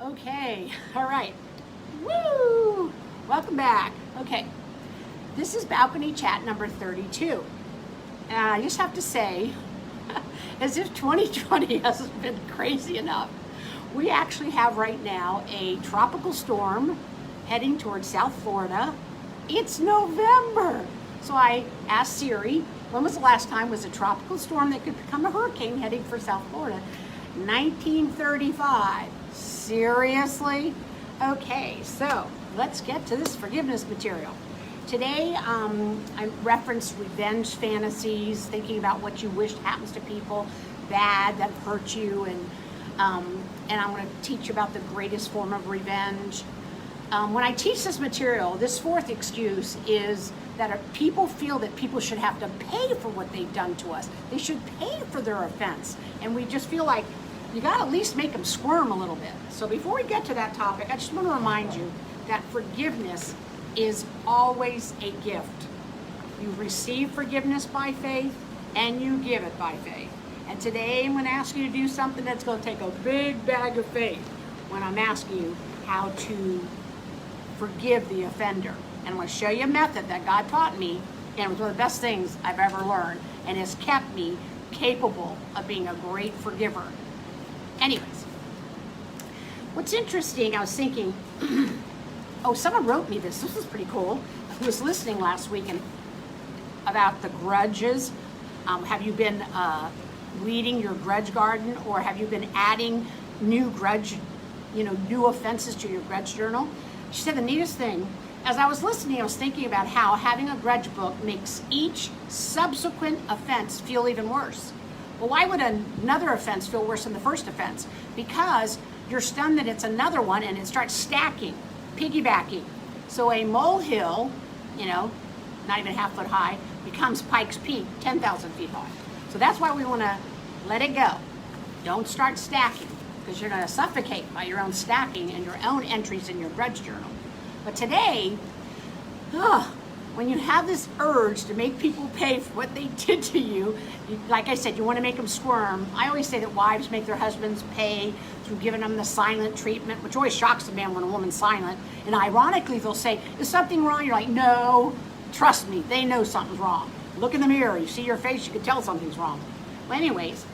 Okay, all right. Woo! Welcome back. Okay, this is Balcony Chat number 32. And I just have to say, as if 2020 hasn't been crazy enough, we actually have right now a tropical storm heading towards South Florida. It's November. So I asked Siri, when was the last time was a tropical storm that could become a hurricane heading for South Florida? 1935. Seriously? Okay, so let's get to this forgiveness material. Today, I referenced revenge fantasies, thinking about what you wished happens to people bad that hurt you, and I'm going to teach you about the greatest form of revenge. When I teach this material, this fourth excuse is that people feel that people should have to pay for what they've done to us. They should pay for their offense, and we just feel like you got to at least make them squirm a little bit. So before we get to that topic, I just want to remind you that forgiveness is always a gift. You receive forgiveness by faith and you give it by faith. And today I'm going to ask you to do something that's going to take a big bag of faith when I'm asking you how to forgive the offender. And I'm going to show you a method that God taught me, and it was one of the best things I've ever learned, and has kept me capable of being a great forgiver. Anyways, what's interesting, I was thinking, oh, someone wrote me this. This is pretty cool. Who was listening last week and about the grudges. Have you been weeding your grudge garden, or have you been adding new new offenses to your grudge journal? She said the neatest thing, as I was listening, I was thinking about how having a grudge book makes each subsequent offense feel even worse. Well, why would another offense feel worse than the first offense? Because you're stunned that it's another one, and it starts stacking, piggybacking. So a molehill, not even half foot high, becomes Pikes Peak, 10,000 feet high. So that's why we want to let it go. Don't start stacking, because you're going to suffocate by your own stacking and your own entries in your grudge journal. But today, when you have this urge to make people pay for what they did to you, like I said, you want to make them squirm. I always say that wives make their husbands pay through giving them the silent treatment, which always shocks a man when a woman's silent. And ironically, they'll say, is something wrong? You're like, no, trust me, they know something's wrong. Look in the mirror, you see your face, you can tell something's wrong. Well, anyways,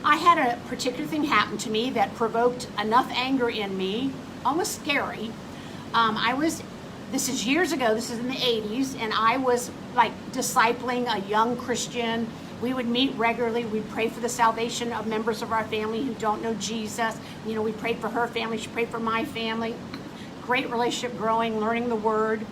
I had a particular thing happen to me that provoked enough anger in me, almost scary. This is years ago, this is in the 80s, and I was like discipling a young Christian. We would meet regularly. We'd pray for the salvation of members of our family who don't know Jesus. We prayed for her family. She prayed for my family. Great relationship growing, learning the word.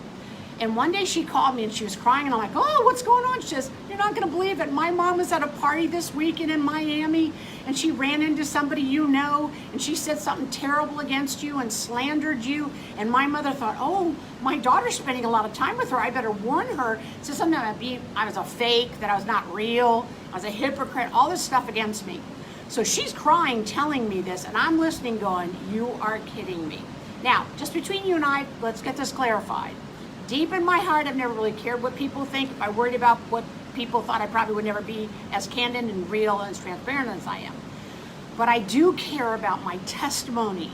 And one day she called me and she was crying, and I'm like, oh, what's going on? She says, you're not going to believe it. My mom was at a party this weekend in Miami, and she ran into somebody and she said something terrible against you and slandered you. And my mother thought, oh, my daughter's spending a lot of time with her. I better warn her. So something I was a fake, that I was not real, I was a hypocrite, all this stuff against me. So she's crying, telling me this, and I'm listening going, you are kidding me. Now, just between you and I, let's get this clarified. Deep in my heart, I've never really cared what people think. If I worried about what people thought, I probably would never be as candid and real and as transparent as I am. But I do care about my testimony,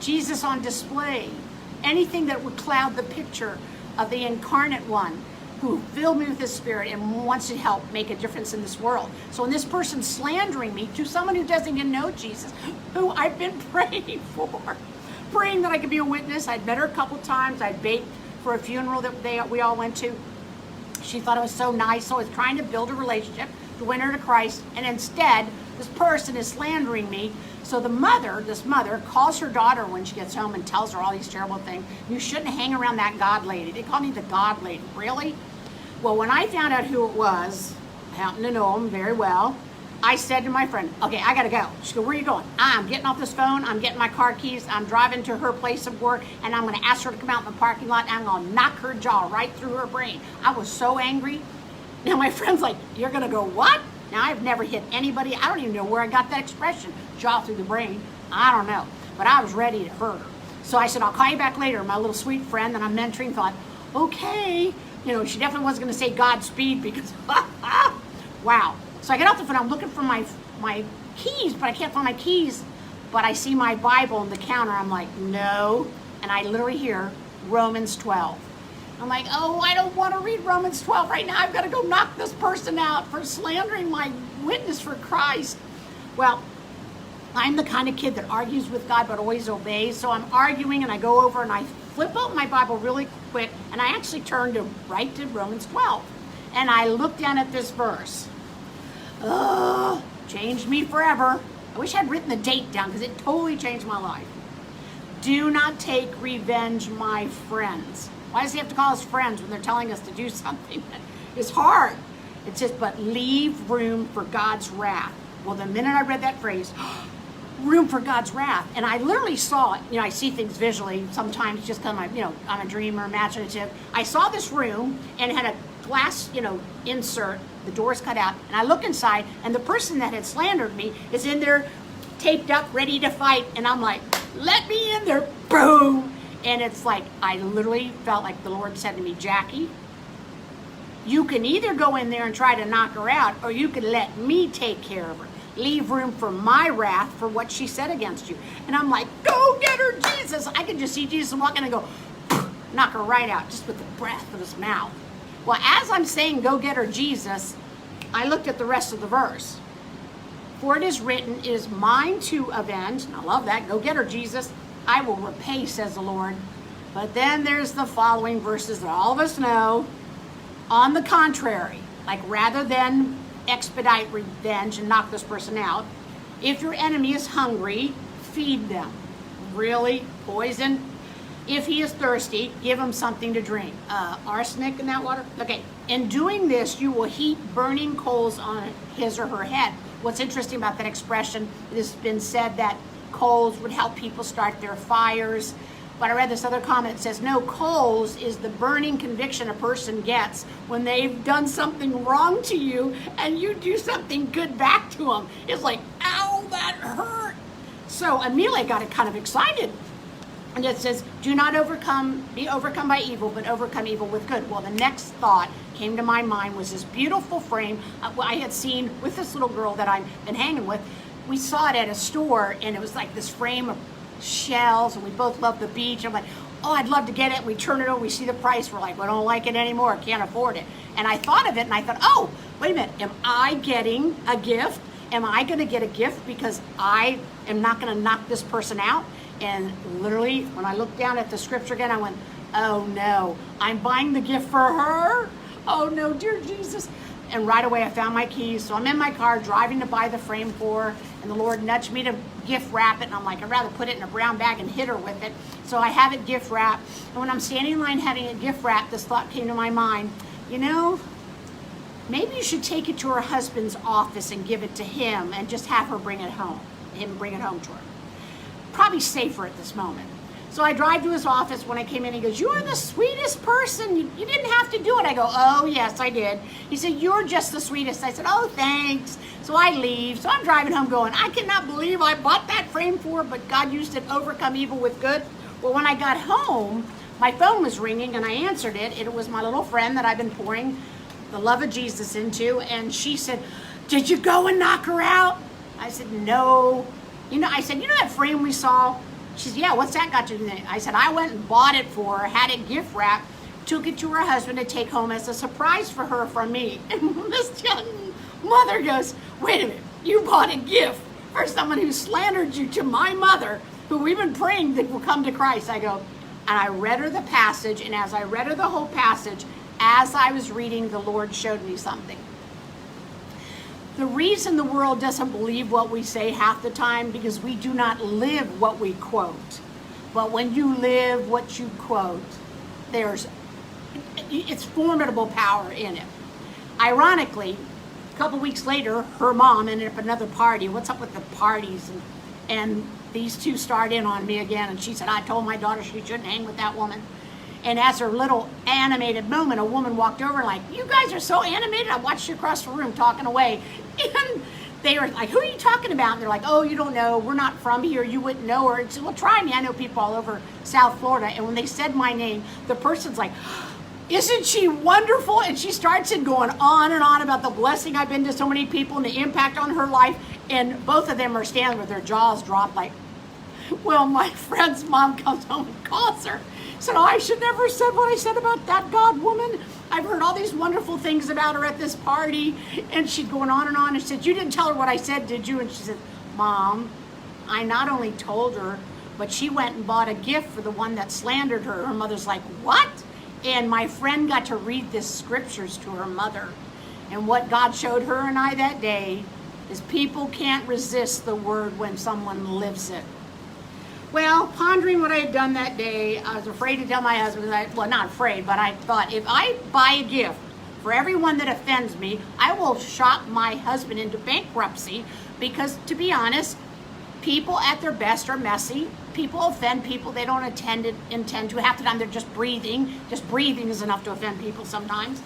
Jesus on display, anything that would cloud the picture of the incarnate one who filled me with his spirit and wants to help make a difference in this world. So when this person's slandering me to someone who doesn't even know Jesus, who I've been praying for, praying that I could be a witness. I'd met her a couple times. I'd baked for a funeral that we all went to. She thought it was so nice, so I was trying to build a relationship to win her to Christ, and instead, this person is slandering me. So this mother calls her daughter when she gets home and tells her all these terrible things. You shouldn't hang around that God lady. They call me the God lady. Really? Well, when I found out who it was, I happened to know him very well, I said to my friend, okay, I gotta go. She goes, where are you going? I'm getting off this phone, I'm getting my car keys, I'm driving to her place of work, and I'm gonna ask her to come out in the parking lot, and I'm gonna knock her jaw right through her brain. I was so angry. Now my friend's like, you're gonna go what? Now I've never hit anybody, I don't even know where I got that expression, jaw through the brain, I don't know. But I was ready to hurt her. So I said, I'll call you back later. My little sweet friend that I'm mentoring thought, okay. She definitely wasn't gonna say Godspeed because, wow. So I get off the phone, I'm looking for my keys, but I can't find my keys. but I see my Bible on the counter. I'm like, no. And I literally hear Romans 12. I'm like, oh, I don't want to read Romans 12 right now. I've got to go knock this person out for slandering my witness for Christ. Well, I'm the kind of kid that argues with God but always obeys. So I'm arguing, and I go over and I flip open my Bible really quick, and I actually turn right to Romans 12. And I look down at this verse. Changed me forever. I wish I'd written the date down because it totally changed my life. Do not take revenge, my friends. Why does he have to call us friends when they're telling us to do something that is hard? It says, but leave room for God's wrath. Well, the minute I read that phrase, room for God's wrath, and I literally saw it. I see things visually sometimes just because I'm a dreamer, imaginative. I saw this room and it had a glass, insert, the door's cut out, and I look inside, and the person that had slandered me is in there, taped up, ready to fight, and I'm like, let me in there, boom! And it's like, I literally felt like the Lord said to me, Jackie, you can either go in there and try to knock her out, or you can let me take care of her. Leave room for my wrath for what she said against you. And I'm like, go get her, Jesus. I can just see Jesus walking and go, knock her right out, just with the breath of his mouth. Well, as I'm saying, go get her, Jesus, I looked at the rest of the verse. For it is written, it is mine to avenge. And I love that. Go get her, Jesus. I will repay, says the Lord. But then there's the following verses that all of us know. On the contrary, like rather than expedite revenge and knock this person out, if your enemy is hungry, feed them. Really? Poison? If he is thirsty, give him something to drink. Arsenic in that water? Okay. In doing this, you will heap burning coals on his or her head. What's interesting about that expression, it has been said that coals would help people start their fires. But I read this other comment that says, no, coals is the burning conviction a person gets when they've done something wrong to you and you do something good back to them. It's like, ow, that hurt. So Amelia got kind of excited. And it says, do not be overcome by evil, but overcome evil with good. Well, the next thought came to my mind was this beautiful frame I had seen with this little girl that I've been hanging with. We saw it at a store, and it was like this frame of shells, and we both love the beach. I'm like, oh, I'd love to get it. We turn it over, we see the price. We're like, we don't like it anymore, can't afford it. And I thought of it, and I thought, oh, wait a minute. Am I getting a gift? Am I going to get a gift because I am not going to knock this person out? And literally, when I looked down at the scripture again, I went, oh no, I'm buying the gift for her? Oh no, dear Jesus. And right away I found my keys. So I'm in my car driving to buy the frame for her, and the Lord nudged me to gift wrap it. And I'm like, I'd rather put it in a brown bag and hit her with it. So I have it gift wrapped. And when I'm standing in line having it gift wrapped, this thought came to my mind, maybe you should take it to her husband's office and give it to him and just have her bring it home to her. Probably safer at this moment. So I drive to his office. When I came in, he goes, you are the sweetest person. You didn't have to do it. I go, oh, yes, I did. He said, you're just the sweetest. I said, oh, thanks. So I leave. So I'm driving home going, I cannot believe I bought that frame for her, but God used it, overcome evil with good. Well, when I got home, my phone was ringing, and I answered it. It was my little friend that I've been pouring the love of Jesus into. And she said, did you go and knock her out? I said, no. I said, that frame we saw? She said, yeah, what's that got to do with it? I said, I went and bought it for her, had it gift wrapped, took it to her husband to take home as a surprise for her from me. And this young mother goes, wait a minute, you bought a gift for someone who slandered you to my mother, who we've been praying that will come to Christ. I go, and I read her the passage, and as I read her the whole passage, as I was reading, the Lord showed me something. The reason the world doesn't believe what we say half the time because we do not live what we quote. But when you live what you quote, it's formidable power in it. Ironically, a couple weeks later, her mom ended up at another party. What's up with the parties? And these two started in on me again. And she said, I told my daughter she shouldn't hang with that woman. And as her little animated moment, a woman walked over like, you guys are so animated. I watched you across the room talking away. And they were like, who are you talking about? And they're like, oh, you don't know. We're not from here. You wouldn't know her. And she said, well, try me. I know people all over South Florida. And when they said my name, the person's like, isn't she wonderful? And she starts going on and on about the blessing I've been to so many people and the impact on her life. And both of them are standing with their jaws dropped like, well, my friend's mom comes home and calls her. Said, oh, I should never have said what I said about that God woman. I've heard all these wonderful things about her at this party. And she's going on. And she said, you didn't tell her what I said, did you? And she said, Mom, I not only told her, but she went and bought a gift for the one that slandered her. Her mother's like, what? And my friend got to read this scriptures to her mother. And what God showed her and I that day is people can't resist the word when someone lives it. Well, pondering what I had done that day, I was afraid to tell my husband, well, not afraid, but I thought, if I buy a gift for everyone that offends me, I will shock my husband into bankruptcy, because, to be honest, people at their best are messy. People offend people they don't intend to. Half the time they're just breathing. Just breathing is enough to offend people sometimes.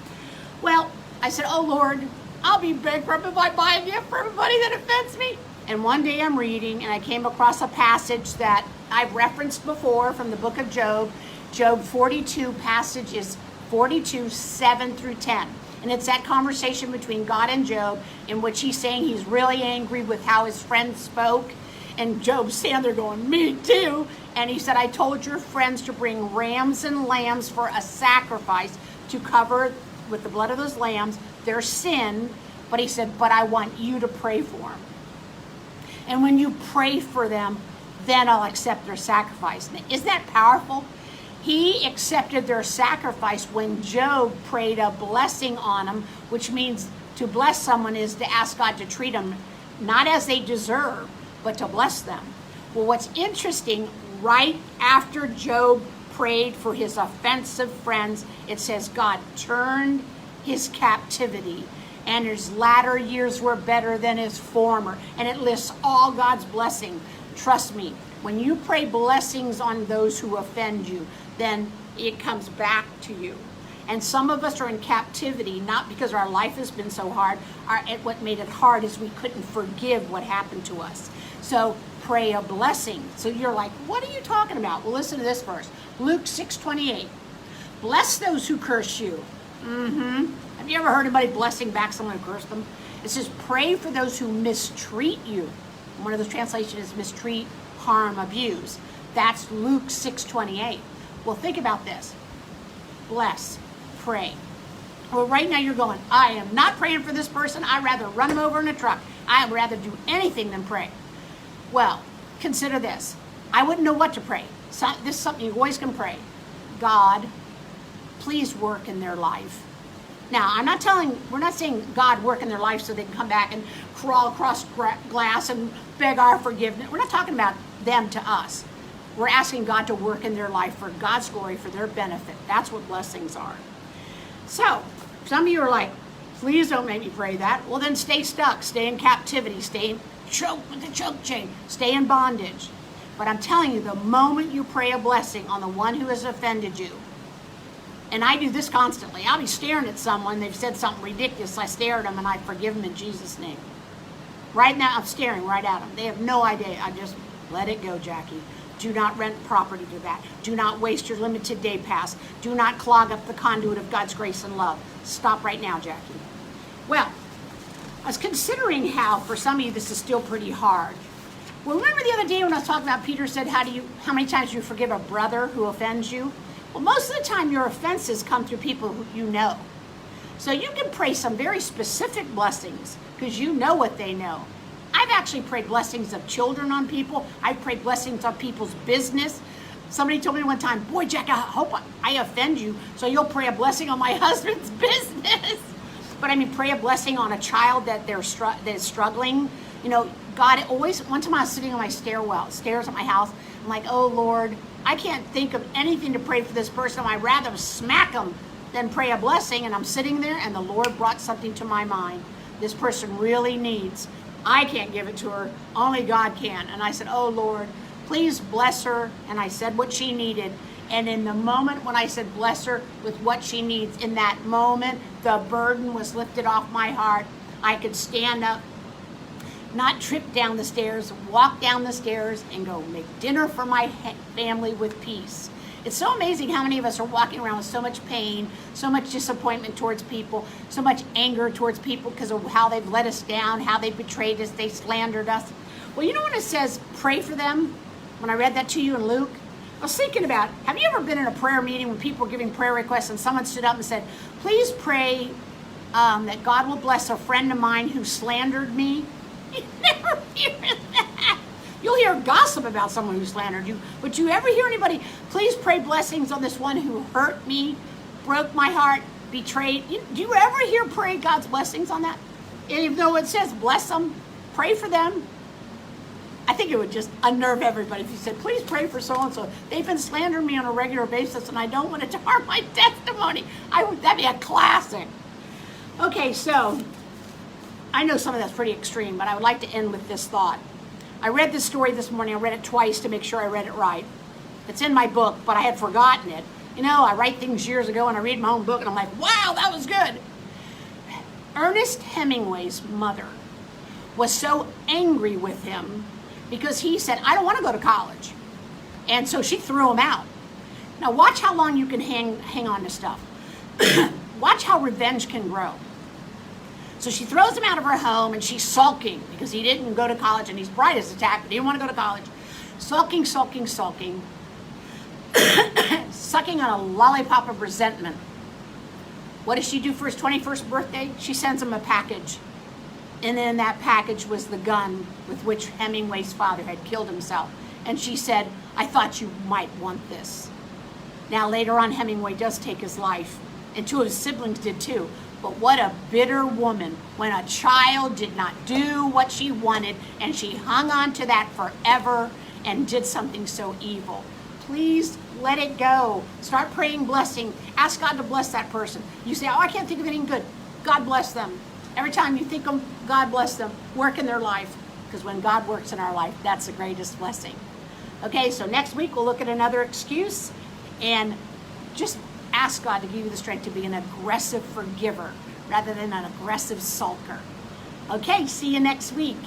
Well, I said, oh, Lord, I'll be bankrupt if I buy a gift for everybody that offends me. And one day I'm reading, and I came across a passage that I've referenced before from the book of Job. Job 42 passage is 42, 7 through 10. And it's that conversation between God and Job in which he's saying he's really angry with how his friends spoke. And Job's standing there going, me too. And he said, I told your friends to bring rams and lambs for a sacrifice to cover with the blood of those lambs their sin. But he said, but I want you to pray for them. And when you pray for them, then I'll accept their sacrifice. Now, isn't that powerful? He accepted their sacrifice when Job prayed a blessing on them, which means to bless someone is to ask God to treat them not as they deserve, but to bless them. Well, what's interesting, right after Job prayed for his offensive friends, it says God turned his captivity, and his latter years were better than his former. And it lists all God's blessing. Trust me, when you pray blessings on those who offend you, then it comes back to you. And some of us are in captivity, not because our life has been so hard. What made it hard is we couldn't forgive what happened to us. So pray a blessing. So you're like, what are you talking about? Well, listen to this verse. Luke 6:28. Bless those who curse you. Have you ever heard anybody blessing back someone who cursed them? It says, pray for those who mistreat you. One of those translations is mistreat, harm, abuse. That's Luke 6:28. Well, think about this. Bless, pray. Well, right now you're going, I am not praying for this person. I'd rather run him over in a truck. I'd rather do anything than pray. Well, consider this. I wouldn't know what to pray. So, this is something you always can pray. God, please work in their life. Now, we're not saying God work in their life so they can come back and crawl across glass and beg our forgiveness. We're not talking about them to us. We're asking God to work in their life for God's glory, for their benefit. That's what blessings are. So, some of you are like, please don't make me pray that. Well, then stay stuck, stay in captivity, stay choked with the choke chain, stay in bondage. But I'm telling you, the moment you pray a blessing on the one who has offended you, and I do this constantly. I'll be staring at someone, they've said something ridiculous, I stare at them and I forgive them in Jesus' name. Right now, I'm staring right at them. They have no idea. I just let it go, Jackie. Do not rent property to that. Do not waste your limited day pass. Do not clog up the conduit of God's grace and love. Stop right now, Jackie. Well, I was considering how, for some of you, this is still pretty hard. Well, remember the other day when I was talking about Peter said, how many times do you forgive a brother who offends you? Well, most of the time your offenses come through people who you know. So you can pray some very specific blessings because you know what they know. I've actually prayed blessings of children on people. I've prayed blessings on people's business. Somebody told me one time, boy, Jack, I hope I offend you, so you'll pray a blessing on my husband's business. But I mean, pray a blessing on a child that that is struggling. You know, God always, one time I was sitting on my stairs at my house. I'm like, oh, Lord, I can't think of anything to pray for this person. I'd rather smack them than pray a blessing. And I'm sitting there and the Lord brought something to my mind. This person really needs. I can't give it to her. Only God can. And I said, oh, Lord, please bless her. And I said what she needed. And in the moment when I said bless her with what she needs, in that moment, the burden was lifted off my heart. I could stand up, not trip down the stairs, walk down the stairs and go make dinner for my family with peace. It's so amazing how many of us are walking around with so much pain, so much disappointment towards people, so much anger towards people because of how they've let us down, how they betrayed us, they slandered us. Well, you know when it says pray for them? When I read that to you in Luke, I was thinking about, have you ever been in a prayer meeting when people were giving prayer requests and someone stood up and said, please pray that God will bless a friend of mine who slandered me? You never hear that. You'll hear gossip about someone who slandered you, but you ever hear anybody, please pray blessings on this one who hurt me, broke my heart, betrayed? Do you ever hear pray God's blessings on that? Even though it says bless them, pray for them. I think it would just unnerve everybody if you said, please pray for so-and-so. They've been slandering me on a regular basis and I don't want it to harm my testimony. That'd be a classic. Okay, so I know some of that's pretty extreme, but I would like to end with this thought. I read this story this morning. I read it twice to make sure I read it right. It's in my book, but I had forgotten it. You know, I write things years ago and I read my own book and I'm like, wow, that was good. Ernest Hemingway's mother was so angry with him because he said, I don't want to go to college. And so she threw him out. Now watch how long you can hang on to stuff. Watch how revenge can grow. So she throws him out of her home and she's sulking because he didn't go to college and he's bright as a tack, but he didn't want to go to college. Sulking, sulking, sulking. Sucking on a lollipop of resentment. What does she do for his 21st birthday? She sends him a package. And in that package was the gun with which Hemingway's father had killed himself. And she said, I thought you might want this. Now later on, Hemingway does take his life. And two of his siblings did too. But what a bitter woman when a child did not do what she wanted and she hung on to that forever and did something so evil. Please let it go. Start praying blessing. Ask God to bless that person. You say, oh, I can't think of anything good. God bless them. Every time you think them, God bless them. Work in their life. Because when God works in our life, that's the greatest blessing. Okay, so next week we'll look at another excuse and just ask God to give you the strength to be an aggressive forgiver rather than an aggressive sulker. Okay, see you next week.